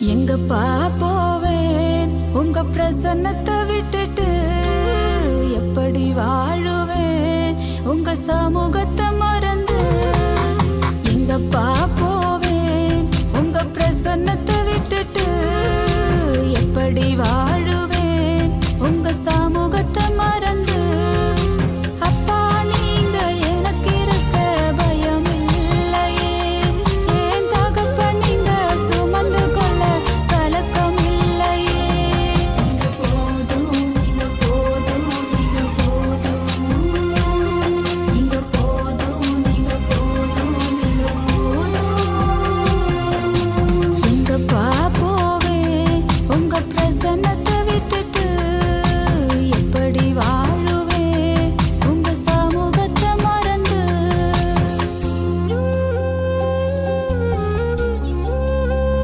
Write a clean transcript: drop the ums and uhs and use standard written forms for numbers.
எங்கப்பா போவேன் உங்க பிரசன்னத்தை விட்டுட்டு, எப்படி வாழுவேன் உங்க சமூகத்தை மறந்து. எங்கப்பா போவேன் உங்க பிரசன்னத்தை விட்டுட்டு, எப்படி